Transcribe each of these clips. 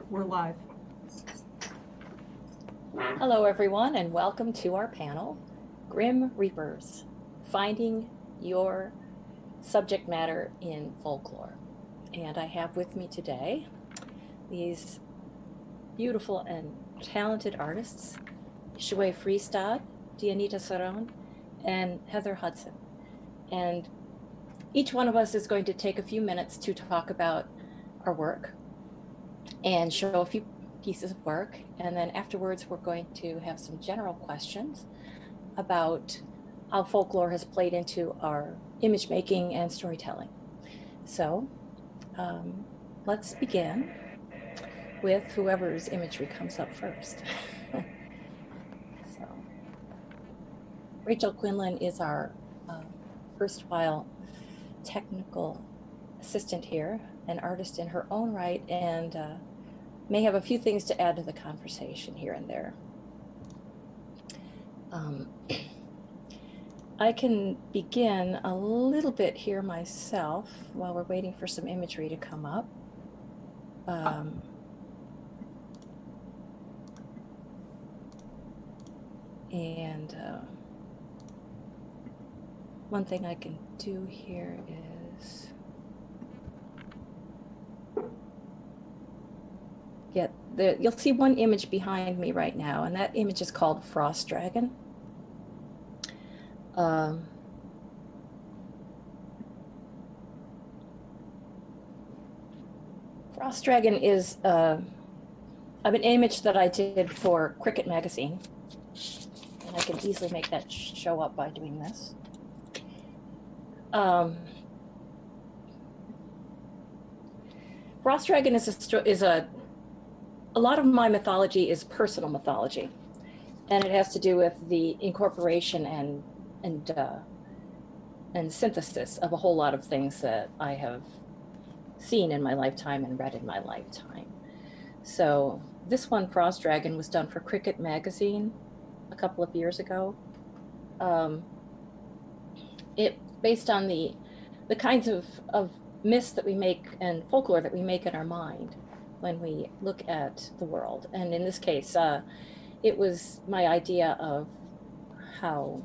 We're live. Hello everyone, and welcome to our panel, Grimm Reapers, Finding Your Subject Matter in Folklore. And I have with me today these beautiful and talented artists, Ishaway Friestad, Dianita and Heather Hudson. And each one of us is going to take a few minutes to talk about our work and show a few pieces of work, and then afterwards we're going to have some general questions about how folklore has played into our image making and storytelling. So let's begin with whoever's imagery comes up first. So Rachel Quinlan is our erstwhile technical assistant here, an artist in her own right, and may have a few things to add to the conversation here and there. I can begin a little bit here myself while we're waiting for some imagery to come up. One thing I can do here is you'll see one image behind me right now, and that image is called Frost Dragon. Frost Dragon is of an image that I did for Cricket magazine, and I can easily make that show up by doing this. Frost Dragon is a lot of my mythology is personal mythology, and it has to do with the incorporation and synthesis of a whole lot of things that I have seen in my lifetime and read in my lifetime. So this one, Frost Dragon, was done for Cricket magazine a couple of years ago. It based on the kinds of myths that we make and folklore that we make in our mind when we look at the world. And in this case, it was my idea of how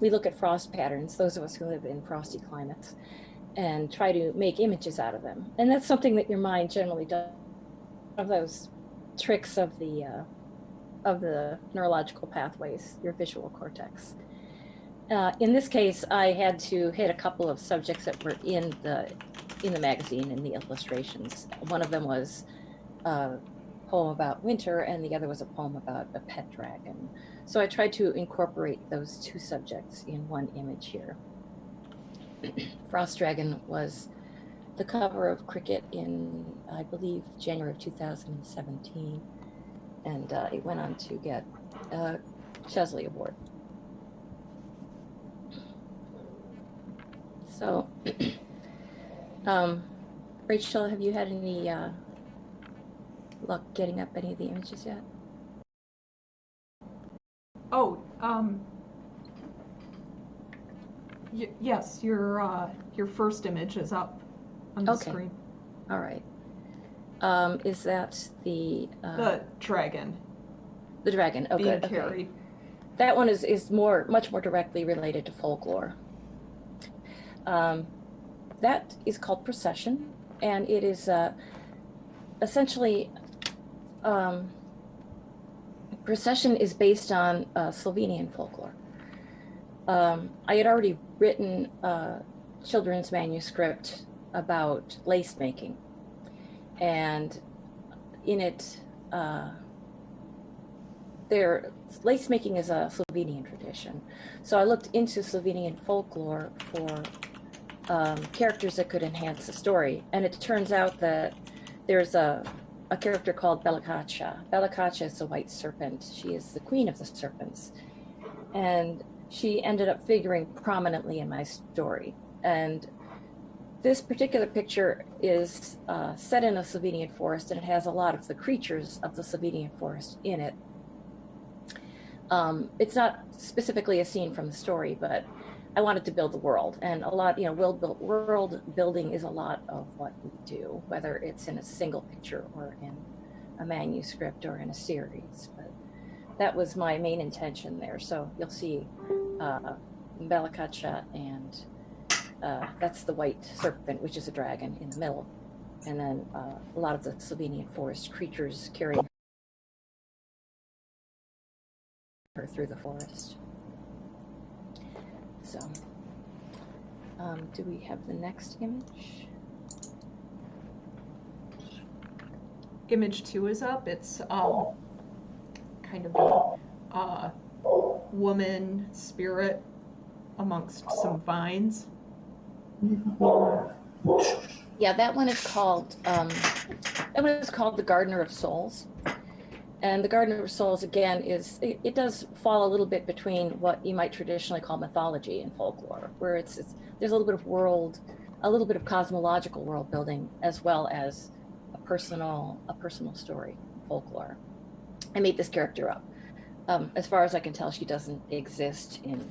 we look at frost patterns, those of us who live in frosty climates, and try to make images out of them. And that's something that your mind generally does, of those tricks of the neurological pathways, your visual cortex. In this case, I had to hit a couple of subjects that were in the magazine and the illustrations. One of them was a poem about winter, and the other was a poem about a pet dragon. So I tried to incorporate those two subjects in one image here. Frost Dragon was the cover of Cricket in, I believe, January of 2017, and it went on to get a Chesley Award. So, Rachel, have you had any luck getting up any of the images yet? Oh, yes, your first image is up on the screen. All right. Is that the dragon? The dragon. Oh, good. Okay. That one is much more directly related to folklore. That is called Procession, and it is essentially Procession is based on Slovenian folklore. I had already written a children's manuscript about lace making, and in it, lace making is a Slovenian tradition. So I looked into Slovenian folklore for characters that could enhance the story, and it turns out that there's a character called Belakacha. Belakacha is the white serpent. She is the queen of the serpents, and she ended up figuring prominently in my story. And this particular picture is set in a Slovenian forest, and it has a lot of the creatures of the Slovenian forest in it. It's not specifically a scene from the story, but I wanted to build the world, and a lot, world building is a lot of what we do, whether it's in a single picture or in a manuscript or in a series. But that was my main intention there. So you'll see Belakacha, and that's the white serpent, which is a dragon in the middle, and then a lot of the Slovenian forest creatures carrying her through the forest. So, do we have the next image? Image 2 is up. It's kind of a woman spirit amongst some vines. Yeah, that one is called the Gardener of Souls. And the Gardener of Souls, again, it does fall a little bit between what you might traditionally call mythology and folklore, where there's a little bit of cosmological world building, as well as a personal story, folklore. I made this character up. As far as I can tell, she doesn't exist in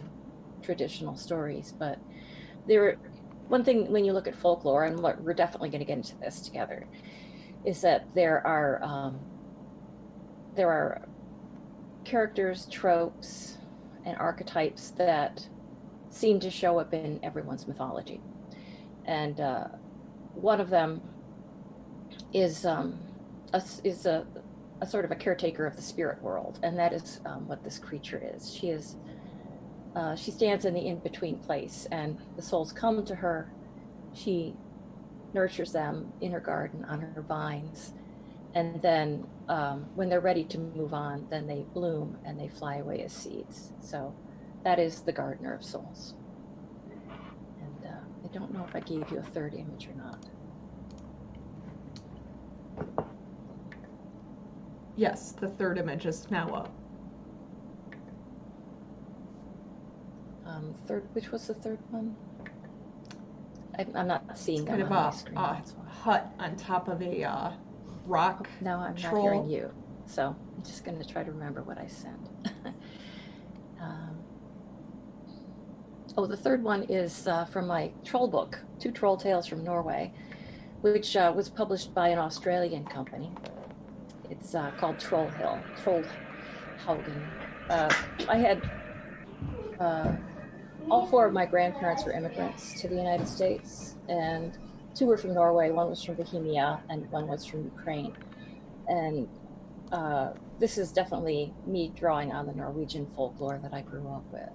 traditional stories, but one thing when you look at folklore, and we're definitely going to get into this together, is that there are characters, tropes, and archetypes that seem to show up in everyone's mythology. And one of them is a sort of a caretaker of the spirit world, and that is what this creature is. She stands in the in-between place, and the souls come to her. She nurtures them in her garden, on her vines, and then when they're ready to move on, then they bloom and they fly away as seeds. So that is the Gardener of Souls. And I don't know if I gave you a third image or not. Yes, the third image is now up. Which was the third one? I'm not seeing them kind on my of screen. a hut on top of a rock. No, I'm troll. not hearing you. So I'm just going to try to remember what I sent. The third one is from my troll book, 2 Troll Tales from Norway, which was published by an Australian company. It's called Trollhaugen. I had all 4 of my grandparents were immigrants to the United States, and 2 were from Norway. 1 was from Bohemia, and 1 was from Ukraine. And this is definitely me drawing on the Norwegian folklore that I grew up with.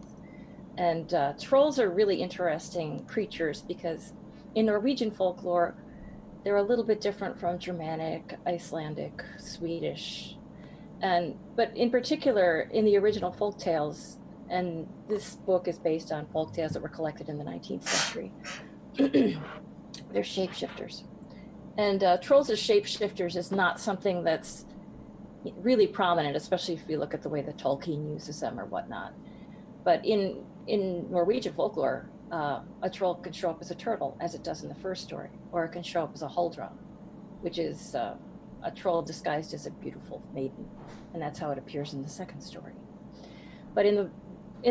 And trolls are really interesting creatures because in Norwegian folklore, they're a little bit different from Germanic, Icelandic, Swedish. But in particular, in the original folk tales, and this book is based on folk tales that were collected in the 19th century, they're shapeshifters. And trolls as shapeshifters is not something that's really prominent, especially if you look at the way that Tolkien uses them or whatnot. But in Norwegian folklore, a troll can show up as a turtle, as it does in the first story, or it can show up as a huldra, which is a troll disguised as a beautiful maiden, and that's how it appears in the second story. But in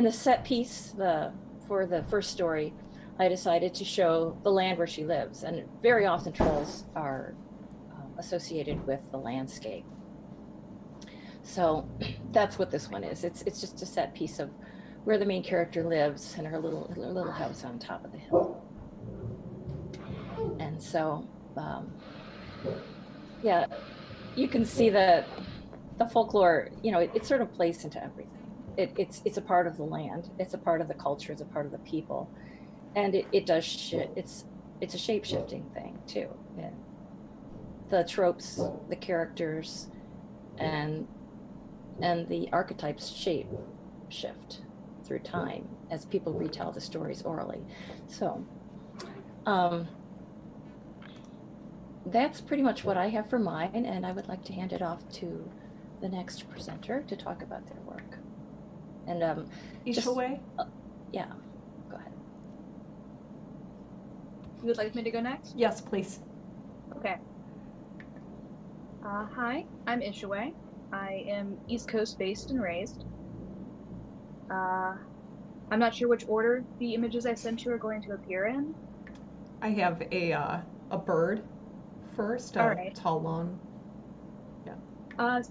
the set piece for the first story, I decided to show the land where she lives, and very often trolls are associated with the landscape. So that's what this one is. It's just a set piece of where the main character lives and her little house on top of the hill. And so, yeah, you can see that the folklore, it sort of plays into everything. It's a part of the land, it's a part of the culture, it's a part of the people, and it does it's a shape-shifting thing too. Yeah. The tropes, the characters, and the archetypes shift through time as people retell the stories orally. So that's pretty much what I have for mine, and I would like to hand it off to the next presenter to talk about their work. And Ishaway? Yeah, go ahead. You would like me to go next? Yes, please. Okay. Hi, I'm Ishaway. I am East Coast based and raised. I'm not sure which order the images I sent you are going to appear in. I have a bird first, All a right. tall, long.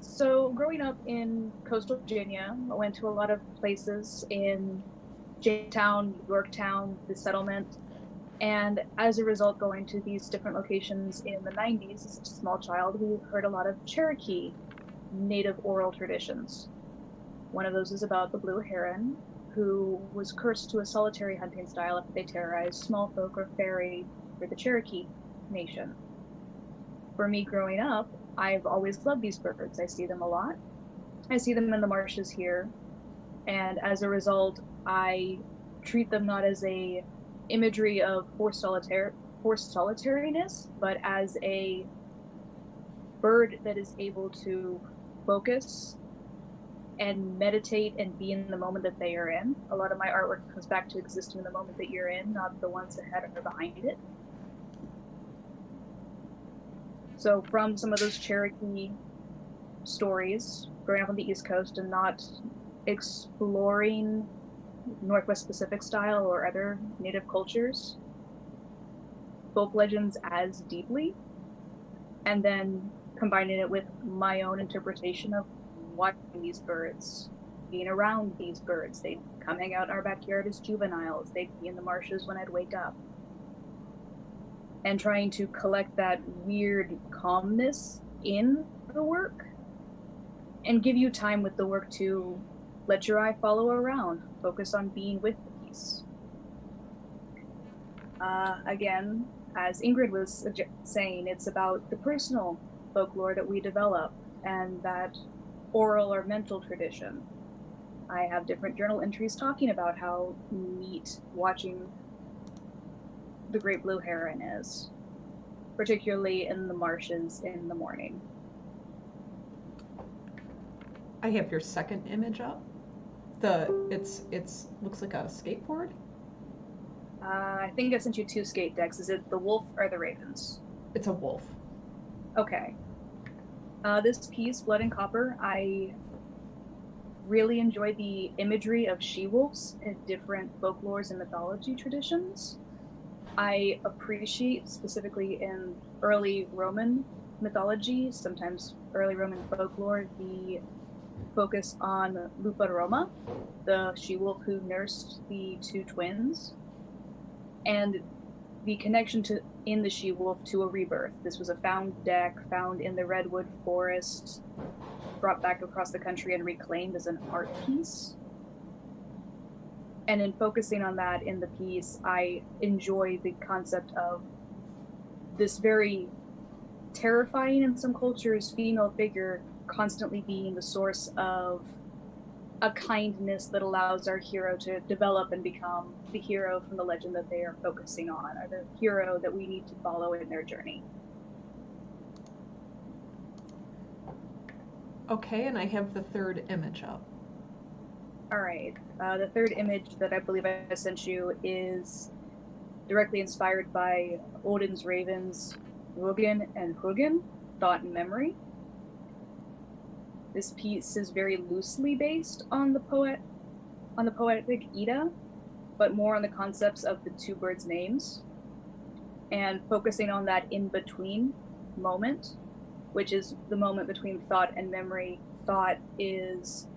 So growing up in coastal Virginia, I went to a lot of places in Jamestown, Yorktown, the settlement, and as a result, going to these different locations in the 90s as a small child, we heard a lot of Cherokee native oral traditions. One of those is about the blue heron, who was cursed to a solitary hunting style after they terrorized small folk or fairy for the Cherokee Nation. For me growing up, I've always loved these birds. I see them a lot. I see them in the marshes here. And as a result, I treat them not as a imagery of forced solitariness, but as a bird that is able to focus and meditate and be in the moment that they are in. A lot of my artwork comes back to existing in the moment that you're in, not the ones ahead or behind it. So from some of those Cherokee stories, growing up on the East Coast and not exploring Northwest Pacific style or other native cultures, folk legends as deeply, and then combining it with my own interpretation of watching these birds, being around these birds. They'd come hang out in our backyard as juveniles. They'd be in the marshes when I'd wake up. And trying to collect that weird calmness in the work and give you time with the work to let your eye follow around, focus on being with the piece. Again, as Ingrid was saying, it's about the personal folklore that we develop and that oral or mental tradition. I have different journal entries talking about how neat watching the great blue heron is, particularly in the marshes in the morning. I have your second image up. It's looks like a skateboard. I think I sent you 2 skate decks. Is it the wolf or the ravens? It's a wolf. Okay. This piece, Blood and Copper, I really enjoy the imagery of she-wolves in different folklores and mythology traditions. I appreciate, specifically in early Roman mythology, sometimes early Roman folklore, the focus on Lupa Roma, the she-wolf who nursed the 2 twins, and the connection in the she-wolf to a rebirth. This was a found deck found in the redwood forest, brought back across the country and reclaimed as an art piece. And in focusing on that in the piece, I enjoy the concept of this very terrifying in some cultures female figure constantly being the source of a kindness that allows our hero to develop and become the hero from the legend that they are focusing on, or the hero that we need to follow in their journey. Okay, and I have the third image up. All right. The third image that I believe I sent you is directly inspired by Odin's ravens, Rugen and Hugin, Thought and Memory. This piece is very loosely based on the poetic Edda, but more on the concepts of the 2 birds' names, and focusing on that in-between moment, which is the moment between thought and memory. Thought is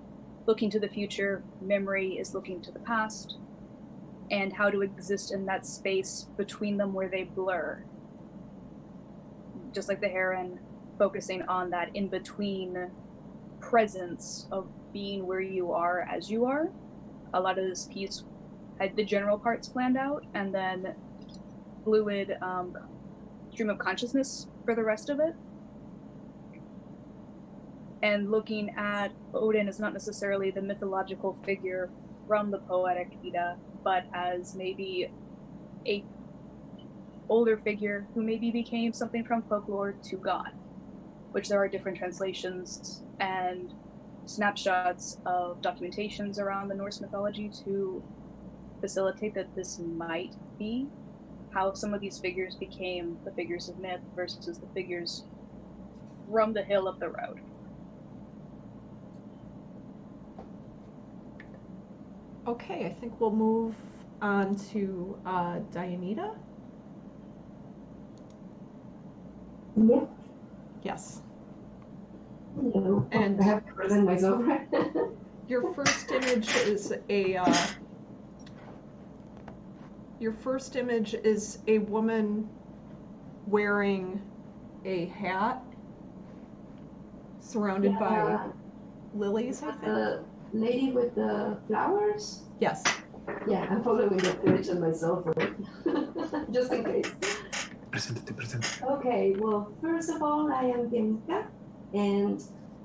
looking to the future, memory is looking to the past, and how to exist in that space between them where they blur. Just like the heron, focusing on that in-between presence of being where you are as you are. A lot of this piece had the general parts planned out, and then fluid stream of consciousness for the rest of it. And looking at Odin as not necessarily the mythological figure from the poetic Edda, but as maybe a older figure who maybe became something from folklore to God, which there are different translations and snapshots of documentations around the Norse mythology to facilitate that this might be how some of these figures became the figures of myth versus the figures from the hill up the road. Okay, I think we'll move on to Dianita. Yeah. Yes. Hello. And I have to present myself, right? your first image is a woman wearing a hat surrounded by lilies, I think. The lady with the flowers? Yes. Yeah, I'm following the image on myself, right? Just in case. Preséntate. Okay, well, first of all, I am Dianita, and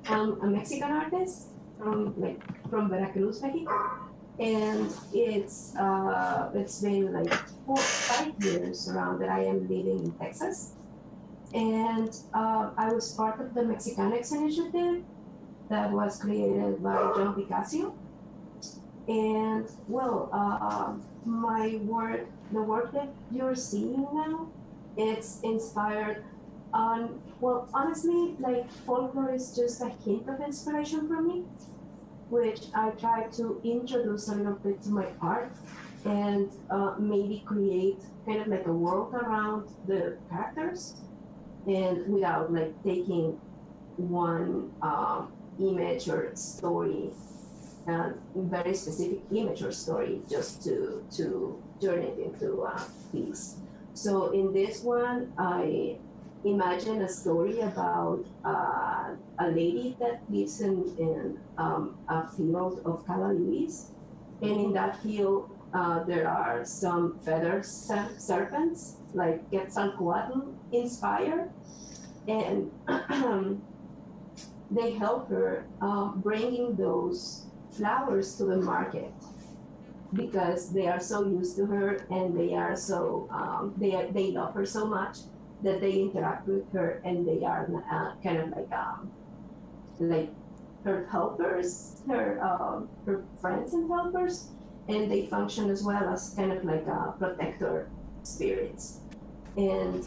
I'm a Mexican artist from Veracruz, Mexico. And it's been like 4-5 years around that I am living in Texas. And I was part of the Mexicanx initiative that was created by John Picasso. And well, my work, the work that you're seeing now, it's inspired on, well, honestly, like folklore is just a hint of inspiration for me, which I try to introduce a little bit to my art and maybe create kind of like a world around the characters, and without like taking one image or story, very specific image or story, just to turn it into a piece. So in this one, I imagine a story about a lady that lives in a field of calla lilies, and in that field there are some feathered serpents, like Quetzalcoatl inspired, and they help her bringing those flowers to the market, because they are so used to her, and they are so they love her so much that they interact with her, and they are kind of like her helpers, her friends and helpers, and they function as well as kind of like protector spirits. And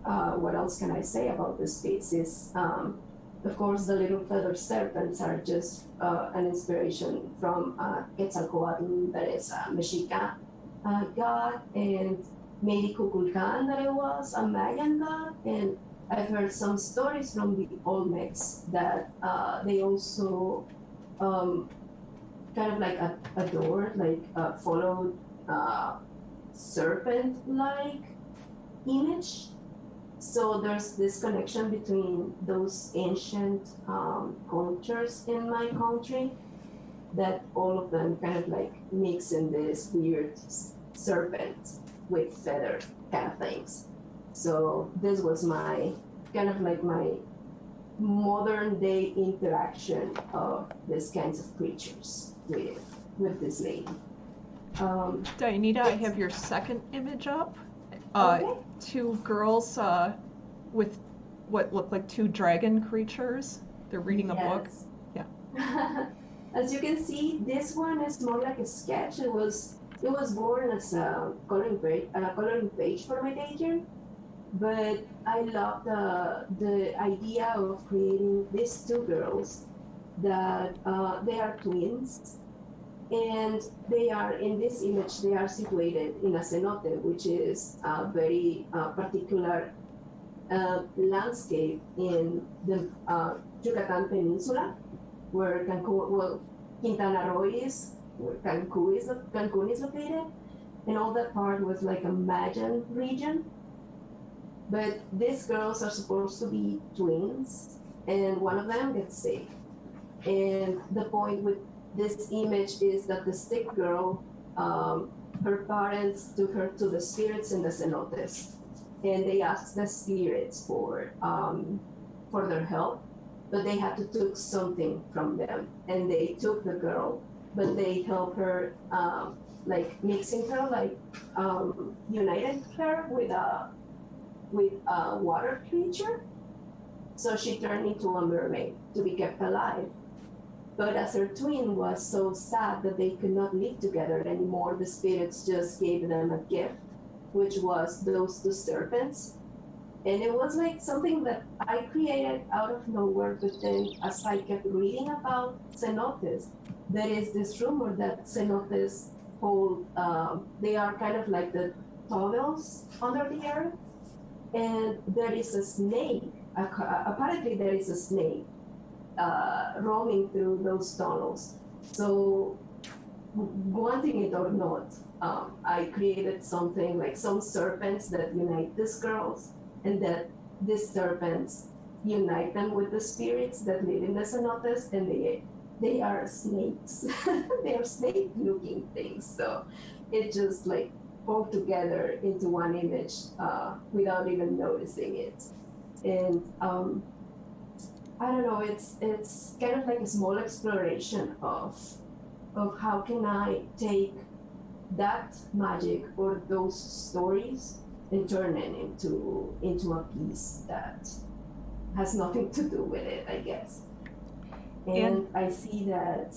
what else can I say about this piece is, of course, the little feather serpents are just an inspiration from Quetzalcoatl, that is a Mexica god, and maybe Kukulkan, that it was a Mayan god. And I've heard some stories from the Olmecs that they also kind of like adored, like followed serpent-like image. So there's this connection between those ancient cultures in my country, that all of them kind of like mix in this weird serpent with feather kind of things. So this was my kind of like my modern day interaction of these kinds of creatures with this lady. Dianita, I have your second image up. Okay. Two girls with what look like two dragon creatures. They're reading a book. Yeah. As you can see, this one is more like a sketch. It was born as a coloring page for my daycare, but I love the idea of creating these two girls that they are twins. And they are, in this image, they are situated in a cenote, which is a very particular landscape in the Yucatan Peninsula, where Quintana Roo is, where Cancun is located, and all that part was like a Mayan region. But these girls are supposed to be twins, and one of them gets sick. And the point with this image is that the sick girl, her parents took her to the spirits in the cenotes, and they asked the spirits for their help, but they had to take something from them, and they took the girl, but they helped her, like mixing her, like united her with a water creature, so she turned into a mermaid to be kept alive. But as her twin was so sad that they could not live together anymore, the spirits just gave them a gift, which was those two serpents. And it was like something that I created out of nowhere, but then as I kept reading about cenotes, there is this rumor that cenotes hold, they are kind of like the tunnels under the earth, and there is a snake, apparently there is a snake roaming through those tunnels. So wanting it or not, I created something like some serpents that unite these girls, and that these serpents unite them with the spirits that live in the cenotes, and they are snakes. They are snake-looking things. So it just like pulled together into one image without even noticing it. And I don't know, it's kind of like a small exploration of how can I take that magic or those stories and turn it into a piece that has nothing to do with it, I guess. And I see that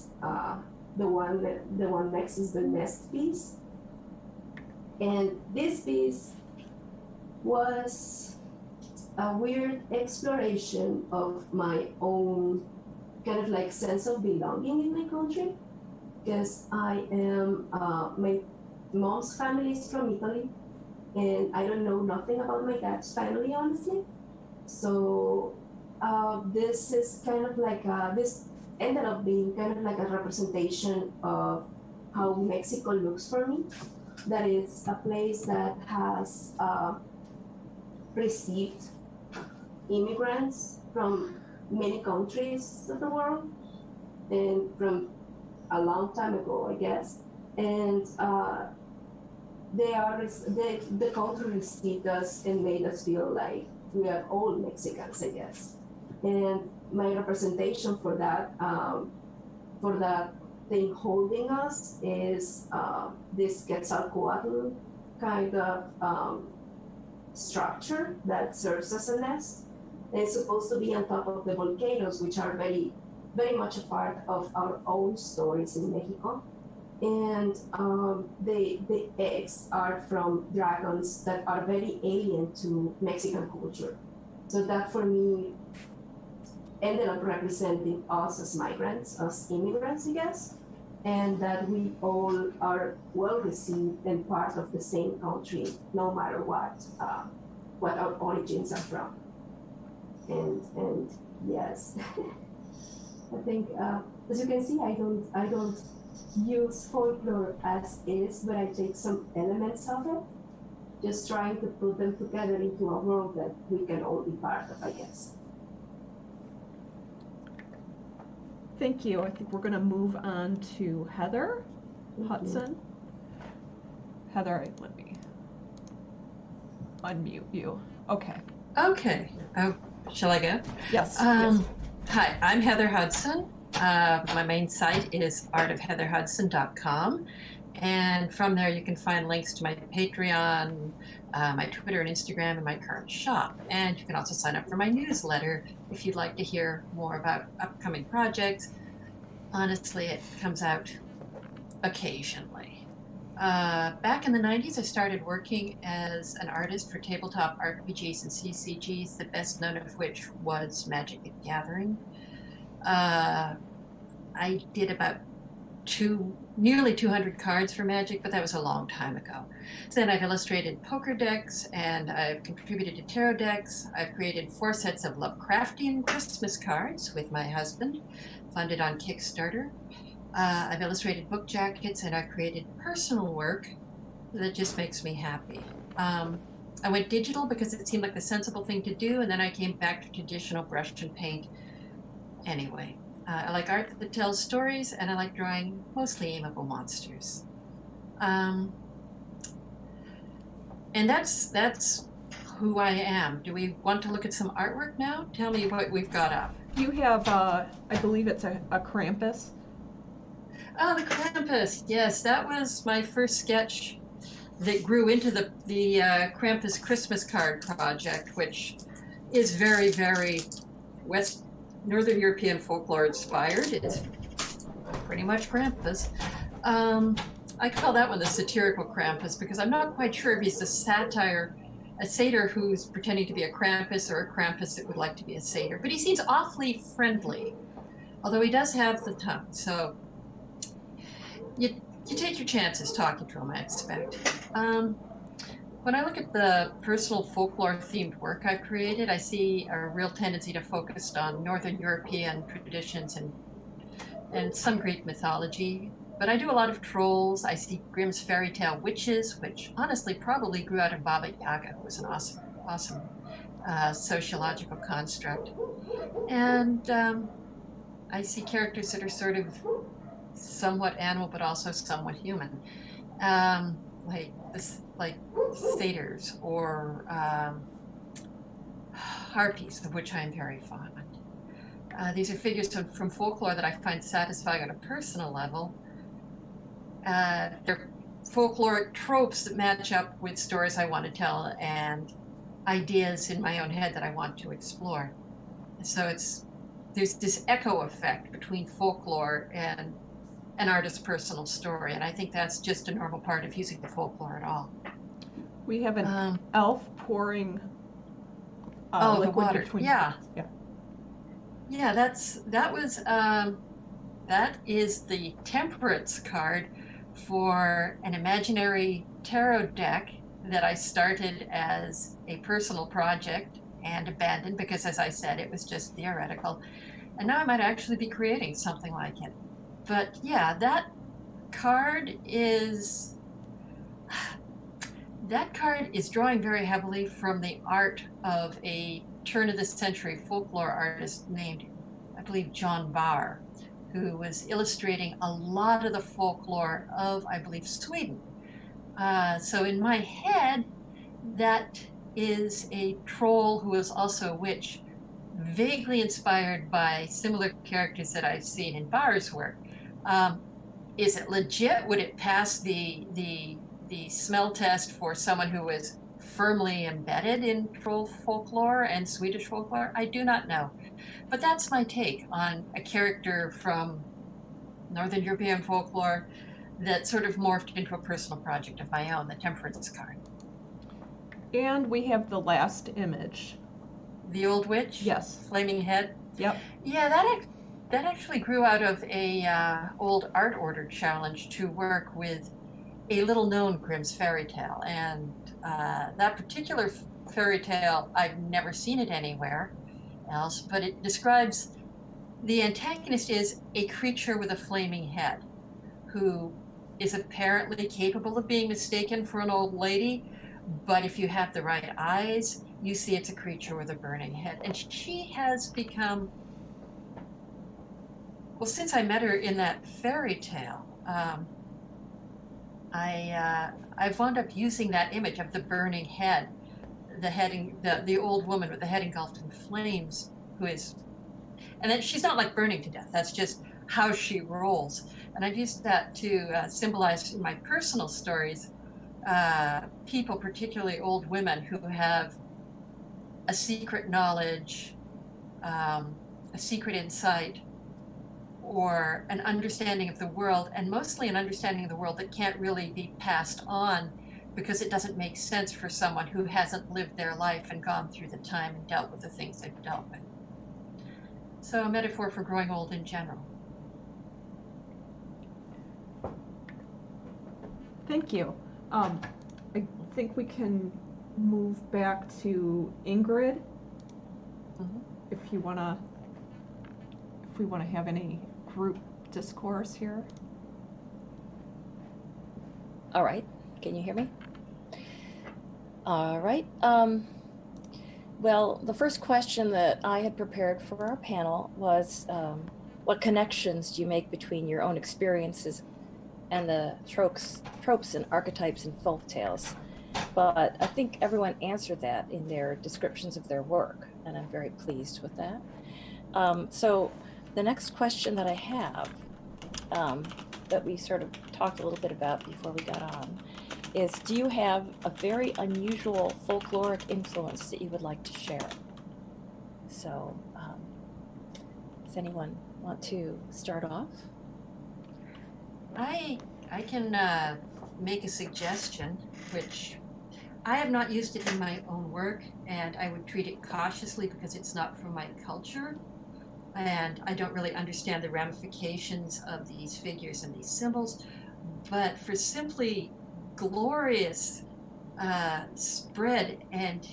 the one next is the nest piece, and this piece was a weird exploration of my own kind of like sense of belonging in my country, because I am my mom's family is from Italy, and I don't know nothing about my dad's family, honestly. So this is kind of like this ended up being kind of like a representation of how Mexico looks for me. That is a place that has received immigrants from many countries of the world, and from a long time ago, I guess. And the country received us and made us feel like we are all Mexicans, I guess. And my representation for that thing holding us is this Quetzalcoatl kind of structure that serves as a nest. And it's supposed to be on top of the volcanoes, which are very, very much a part of our own stories in Mexico. And the eggs are from dragons that are very alien to Mexican culture. So that for me ended up representing us as migrants, as immigrants, I guess, and that we all are well received and part of the same country, no matter what our origins are from. And yes, I think as you can see, I don't use folklore as is, but I take some elements of it, just trying to put them together into a world that we can all be part of, I guess. Thank you. I think we're going to move on to Heather Hudson. Heather, let me unmute you. Okay. Okay. Shall I go? Yes. Yes. Hi, I'm Heather Hudson. My main site is artofheatherhudson.com. And from there, you can find links to my Patreon, my Twitter and Instagram, and my current shop. And you can also sign up for my newsletter if you'd like to hear more about upcoming projects. Honestly, it comes out occasionally. Back in the 90s, I started working as an artist for tabletop RPGs and CCGs, the best known of which was Magic the Gathering. I did about nearly 200 cards for Magic, but that was a long time ago. So then I've illustrated poker decks, and I've contributed to tarot decks. I've created 4 sets of Lovecraftian Christmas cards with my husband, funded on Kickstarter. I've illustrated book jackets, and I've created personal work that just makes me happy. I went digital because it seemed like the sensible thing to do, and then I came back to traditional brush and paint. Anyway, I like art that tells stories, and I like drawing mostly aimable monsters. And that's who I am. Do we want to look at some artwork now? Tell me what we've got up. You have, I believe it's a Krampus. Oh, the Krampus. Yes, that was my first sketch that grew into the Krampus Christmas card project, which is very, very Northern European folklore inspired. It's pretty much Krampus. I call that one the satirical Krampus because I'm not quite sure if he's a satire a satyr who's pretending to be a Krampus, or a Krampus that would like to be a satyr. But he seems awfully friendly, although he does have the tongue. So you take your chances talking to him, I expect. When I look at the personal folklore-themed work I've created, I see a real tendency to focus on Northern European traditions and some Greek mythology. But I do a lot of trolls. I see Grimm's fairy tale witches, which honestly probably grew out of Baba Yaga, who was an awesome sociological construct. And I see characters that are sort of somewhat animal, but also somewhat human, like satyrs or harpies, of which I am very fond. These are figures from folklore that I find satisfying on a personal level. They're folkloric tropes that match up with stories I want to tell and ideas in my own head that I want to explore. So there's this echo effect between folklore and an artist's personal story, and I think that's just a normal part of using the folklore at all. We have an elf pouring the liquid water. between. Yeah. Yeah. Yeah, that is the Temperance card for an imaginary tarot deck that I started as a personal project and abandoned because, as I said, it was just theoretical. And now I might actually be creating something like it. But yeah, that card is drawing very heavily from the art of a turn-of-the-century folklore artist named, I believe, John Barr, who was illustrating a lot of the folklore of, I believe, Sweden. So in my head, that is a troll who is also a witch, vaguely inspired by similar characters that I've seen in Barr's work. Is it legit? Would it pass the smell test for someone who is firmly embedded in troll folklore and Swedish folklore? I do not know. But that's my take on a character from Northern European folklore that sort of morphed into a personal project of my own, the Temperance card. And we have the last image. The Old Witch? Yes. Flaming Head? Yep. Yeah, that actually grew out of a old art order challenge to work with a little-known Grimm's fairy tale. And that particular fairy tale, I've never seen it anywhere else, but it describes the antagonist is a creature with a flaming head who is apparently capable of being mistaken for an old lady, but if you have the right eyes, you see it's a creature with a burning head. And she has become, well, since I met her in that fairy tale, I've wound up using that image of the burning head, the old woman with the head engulfed in flames, who is, and then she's not like burning to death. That's just how she rolls. And I've used that to symbolize in my personal stories people, particularly old women, who have a secret knowledge, a secret insight, or an understanding of the world, and mostly an understanding of the world that can't really be passed on because it doesn't make sense for someone who hasn't lived their life and gone through the time and dealt with the things they've dealt with. So a metaphor for growing old in general. Thank you. I think we can move back to Ingrid, if we want to have any group discourse here. All right. Can you hear me? All right. Well, the first question that I had prepared for our panel was, what connections do you make between your own experiences and the tropes and archetypes in folk tales? But I think everyone answered that in their descriptions of their work, and I'm very pleased with that. So the next question that I have, that we sort of talked a little bit about before we got on, is, do you have a very unusual folkloric influence that you would like to share? So does anyone want to start off? I can make a suggestion, which I have not used it in my own work, and I would treat it cautiously because it's not from my culture, and I don't really understand the ramifications of these figures and these symbols. But for simply glorious spread and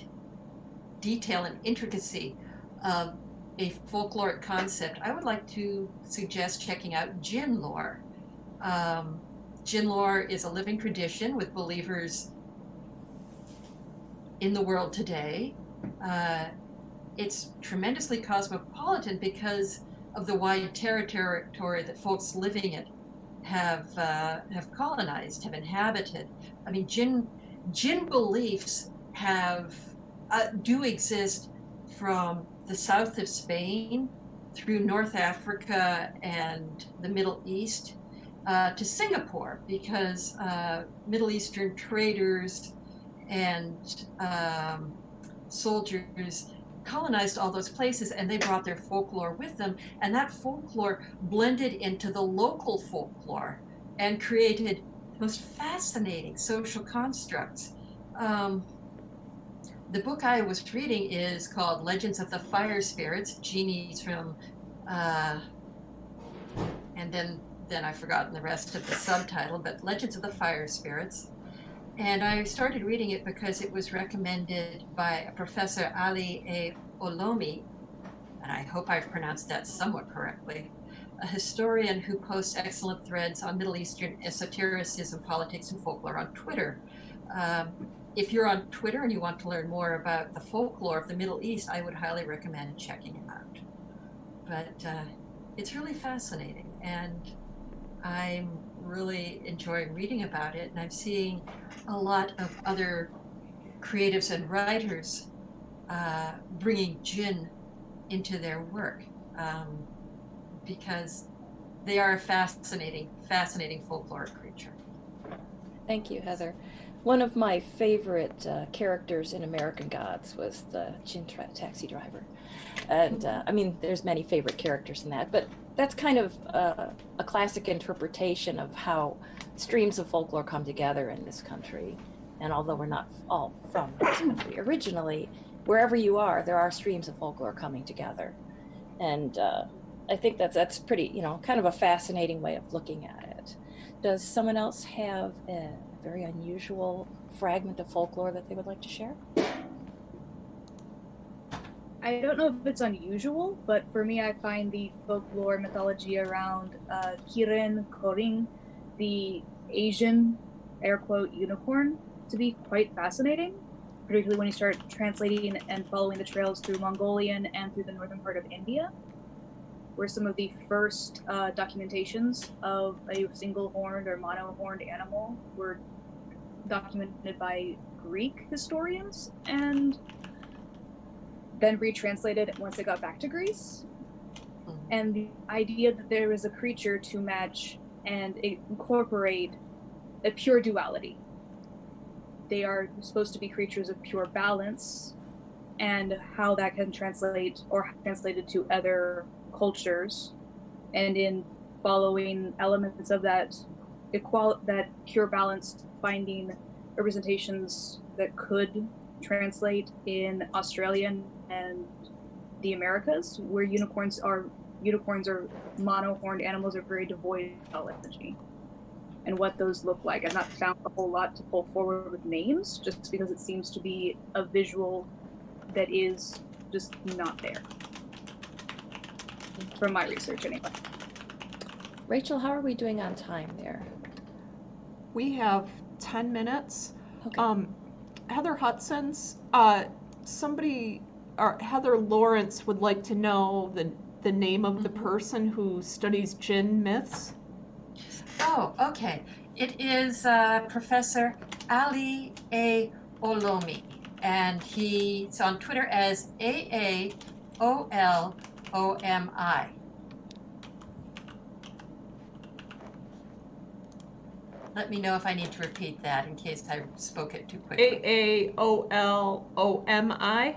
detail and intricacy of a folkloric concept, I would like to suggest checking out Jinn lore. Jinn lore is a living tradition with believers in the world today. It's tremendously cosmopolitan because of the wide territory that folks living it have colonized, have inhabited. I mean, Jinn beliefs do exist from the south of Spain through North Africa and the Middle East to Singapore, because Middle Eastern traders and soldiers colonized all those places, and they brought their folklore with them, and that folklore blended into the local folklore and created the most fascinating social constructs. The book I was reading is called Legends of the Fire Spirits, Genies from, and then I've forgotten the rest of the subtitle, but Legends of the Fire Spirits. And I started reading it because it was recommended by a Professor Ali A. Olomi, and I hope I've pronounced that somewhat correctly, a historian who posts excellent threads on Middle Eastern esotericism, politics, and folklore on Twitter. If you're on Twitter and you want to learn more about the folklore of the Middle East, I would highly recommend checking it out. But it's really fascinating, and I'm really enjoying reading about it, and I'm seeing a lot of other creatives and writers bringing Jinn into their work, because they are a fascinating folkloric creature. Thank you, Heather. One of my favorite characters in American Gods was the Jinn taxi driver. And I mean, there's many favorite characters in that, but that's kind of a classic interpretation of how streams of folklore come together in this country. And although we're not all from this country originally, wherever you are, there are streams of folklore coming together. And I think that's pretty, kind of a fascinating way of looking at it. Does someone else have a very unusual fragment of folklore that they would like to share? I don't know if it's unusual, but for me, I find the folklore mythology around Kirin Koring, the Asian, air quote, unicorn, to be quite fascinating, particularly when you start translating and following the trails through Mongolian and through the northern part of India, where some of the first documentations of a single-horned or mono-horned animal were documented by Greek historians and then retranslated once it got back to Greece. And the idea that there is a creature to match and incorporate a pure duality. They are supposed to be creatures of pure balance, and how that can translate or translated to other cultures, and in following elements of that that pure balance, finding representations that could translate in Australia and the Americas, where unicorns are mono-horned animals, are very devoid of mythology, and what those look like. I've not found a whole lot to pull forward with names, just because it seems to be a visual that is just not there. From my research, anyway. Rachel, how are we doing on time there? We have 10 minutes. Okay. Heather Hudson's, Heather Lawrence would like to know the name of the person who studies Jinn myths. Oh, okay. It is Professor Ali A. Olomi, and he's on Twitter as AAOLOMI. Let me know if I need to repeat that in case I spoke it too quickly. AAOLOMI?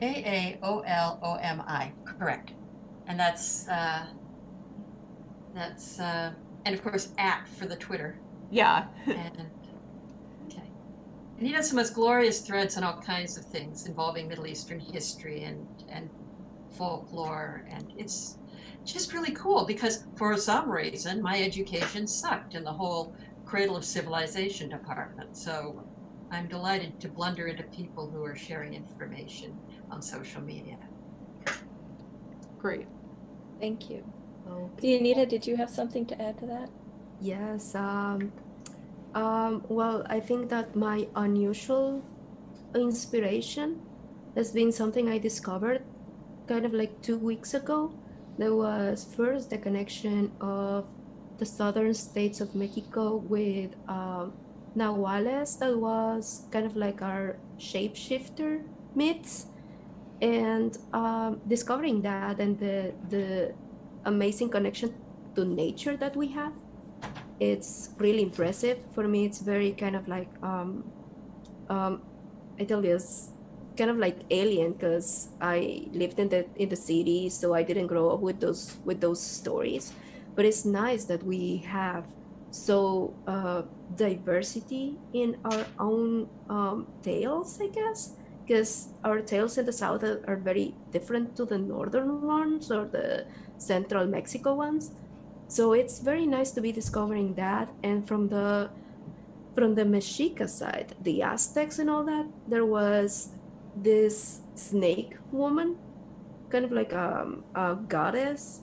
AAOLOMI, correct. And that's and of course @ for the Twitter. Yeah. And okay. And he does some most glorious threads on all kinds of things involving Middle Eastern history and folklore, and it's just really cool because for some reason my education sucked in the whole cradle of civilization department. So I'm delighted to blunder into people who are sharing information on social media. Great. Thank you. Okay. Dianita, did you have something to add to that? Yes. Well, I think that my unusual inspiration has been something I discovered kind of like 2 weeks ago. There was first the connection of the southern states of Mexico with Nahuales, that was kind of like our shapeshifter myths, and discovering that and the amazing connection to nature that we have. It's really impressive for me. It's very kind of like I tell you, it's kind of like alien because I lived in the city, so I didn't grow up with those stories. But it's nice that we have so diversity in our own tales, I guess, because our tales in the south are very different to the northern ones or the central Mexico ones. So it's very nice to be discovering that. And from the Mexica side, the Aztecs and all that, there was this snake woman, kind of like a goddess.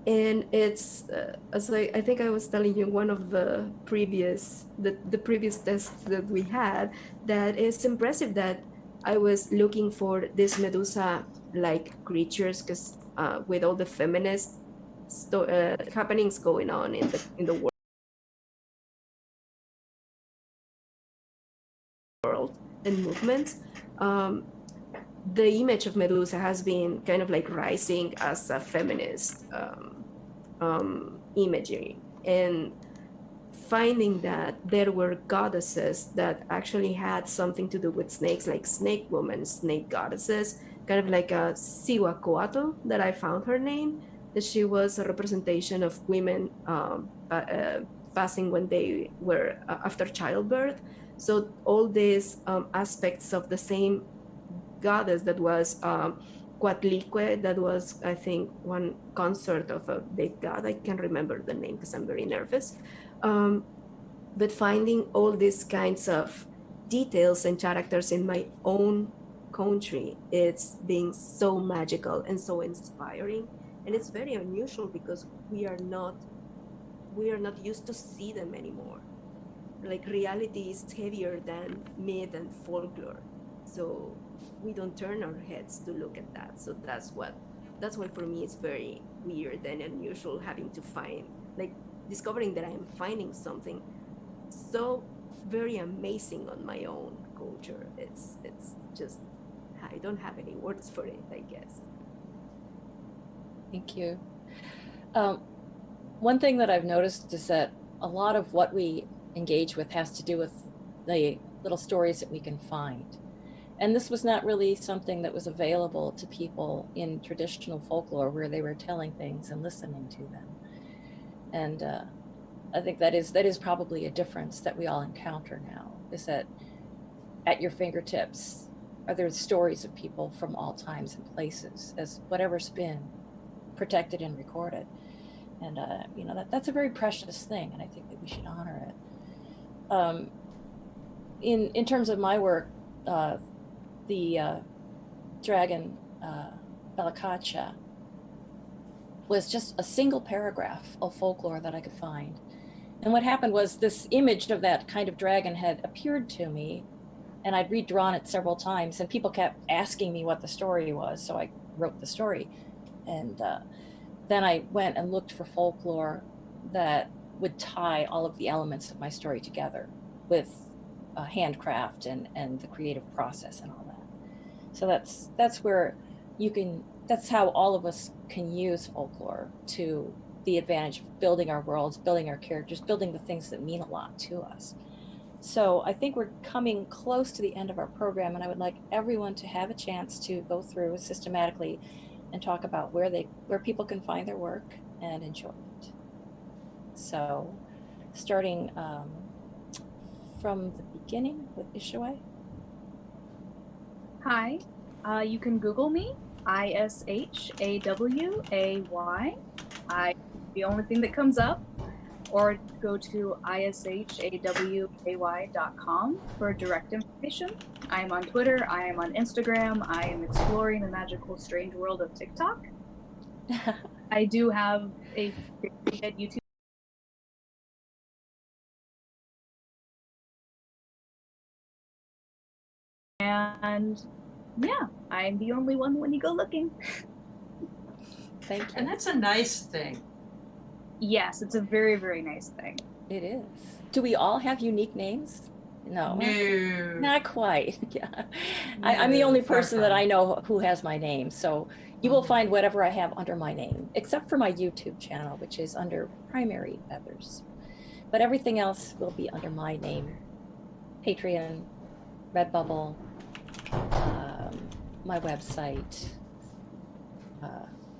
And it's as I think I was telling you one of the previous tests that we had, that it's impressive that I was looking for this Medusa like creatures because with all the feminist happenings going on in the world and movements, the image of Medusa has been kind of like rising as a feminist imagery, and finding that there were goddesses that actually had something to do with snakes, like snake women, snake goddesses, kind of like a Cihuacoatl, that I found her name, that she was a representation of women passing when they were after childbirth. So all these aspects of the same goddess that was Coatlicue, that was, I think, one consort of a big god. I can't remember the name because I'm very nervous. But finding all these kinds of details and characters in my own country, it's being so magical and so inspiring. And it's very unusual because we are not used to see them anymore. Like reality is heavier than myth and folklore. So we don't turn our heads to look at that. So that's why for me it's very weird and unusual having to find, like, discovering that I'm finding something so very amazing on my own culture. It's just, I don't have any words for it, I guess. Thank you. One thing that I've noticed is that a lot of what we engage with has to do with the little stories that we can find. And this was not really something that was available to people in traditional folklore, where they were telling things and listening to them. And I think that is probably a difference that we all encounter now, is that at your fingertips are there stories of people from all times and places, as whatever's been protected and recorded. And that's a very precious thing, and I think that we should honor it. In terms of my work, the dragon Balakacha was just a single paragraph of folklore that I could find. And what happened was this image of that kind of dragon had appeared to me, and I'd redrawn it several times, and people kept asking me what the story was, so I wrote the story. And then I went and looked for folklore that would tie all of the elements of my story together with handcraft and the creative process and all that. So that's where that's how all of us can use folklore to the advantage of building our worlds, building our characters, building the things that mean a lot to us. So I think we're coming close to the end of our program, and I would like everyone to have a chance to go through systematically and talk about where people can find their work and enjoy it. So starting from the beginning with Ishaway? Hi, you can Google me, Ishaway. The only thing that comes up, or go to ishaway.com for direct information. I am on Twitter, I am on Instagram, I am exploring the magical strange world of TikTok. I do have a very good YouTube. And yeah, I'm the only one when you go looking. Thank you. And that's a nice thing. Yes, it's a very, very nice thing. It is. Do we all have unique names? No. No. Not quite. Yeah. I'm the only person that I know who has my name. So you will find whatever I have under my name, except for my YouTube channel, which is under Primary Feathers. But everything else will be under my name. Patreon, Redbubble, my website,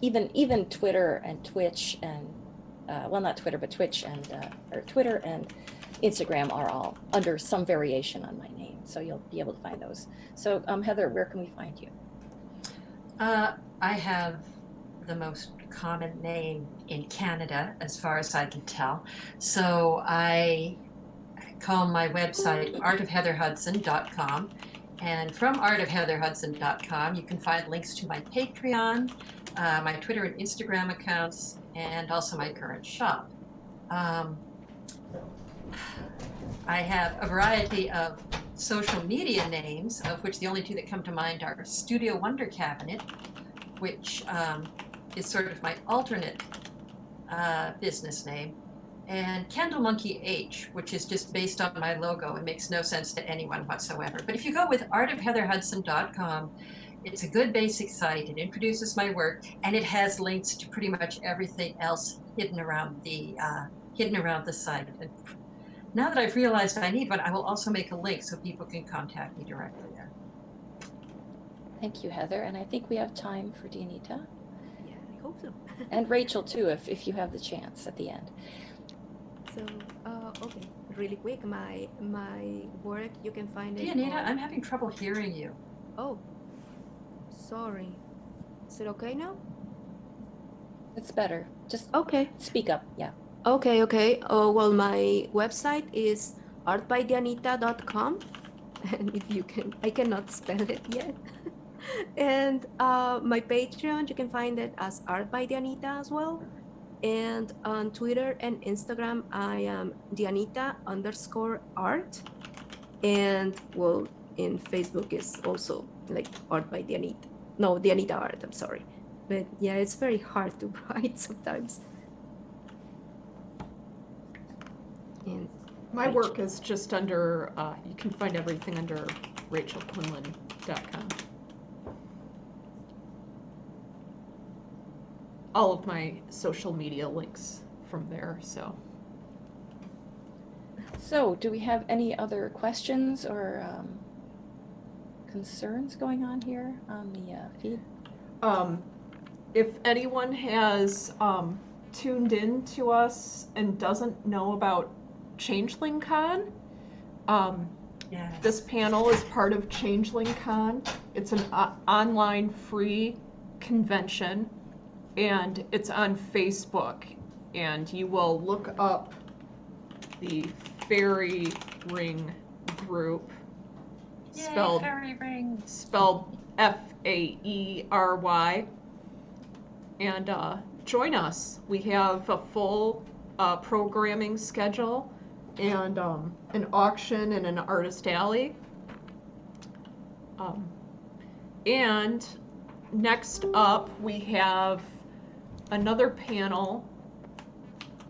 even Twitter and Twitch and well, not Twitter, but Twitch and or Twitter and Instagram are all under some variation on my name, so you'll be able to find those. So, Heather, where can we find you? I have the most common name in Canada, as far as I can tell. So I call my website artofheatherhudson.com. And from artofheatherhudson.com, you can find links to my Patreon, my Twitter and Instagram accounts, and also my current shop. I have a variety of social media names, of which the only two that come to mind are Studio Wonder Cabinet, which is sort of my alternate business name, and Candle Monkey H, which is just based on my logo and makes no sense to anyone whatsoever. But if you go with artofheatherhudson.com, it's a good basic site. It introduces my work, and it has links to pretty much everything else hidden around the site. And now that I've realized I need one, I will also make a link so people can contact me directly there. Thank you, Heather. And I think we have time for Dianita. Yeah, I hope so. And Rachel, too, if you have the chance at the end. So, okay, really quick, my work, you can find it Dianita, on... I'm having trouble hearing you. Oh, sorry. Is it okay now? It's better. Just Okay. speak up. Yeah. Okay. Well, my website is artbydianita.com, and if you can, I cannot spell it yet. And my Patreon, you can find it as artbydianita as well. And on Twitter and Instagram, I am Dianita_art. And well, in Facebook is also like Art by Dianita. No, Dianita Art, I'm sorry. But yeah, it's very hard to write sometimes. And My work is just under, you can find everything under rachelquinlan.com. All of my social media links from there, so. So, do we have any other questions or concerns going on here on the feed? If anyone has tuned in to us and doesn't know about Changeling Con, Yes. this panel is part of Changeling Con. It's an online free convention, and it's on Facebook. And you will look up the Fairy Ring group, spelled Fairy Ring. spelled F-A-E-R-Y, and join us. We have a full programming schedule and an auction and an artist alley. And next up, we have another panel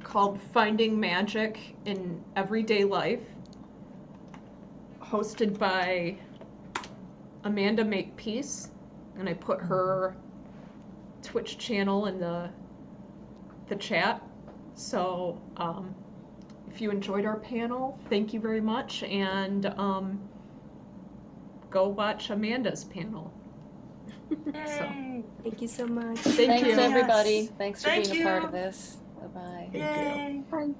called Finding Magic in Everyday Life, hosted by Amanda Makepeace, and I put her Twitch channel in the chat. So if you enjoyed our panel, thank you very much, and go watch Amanda's panel. So, thank you so much. thank Thanks, you. everybody. Yes. Thanks for Thank being a part you. of this. Bye-bye. Thank you. Yay. Bye.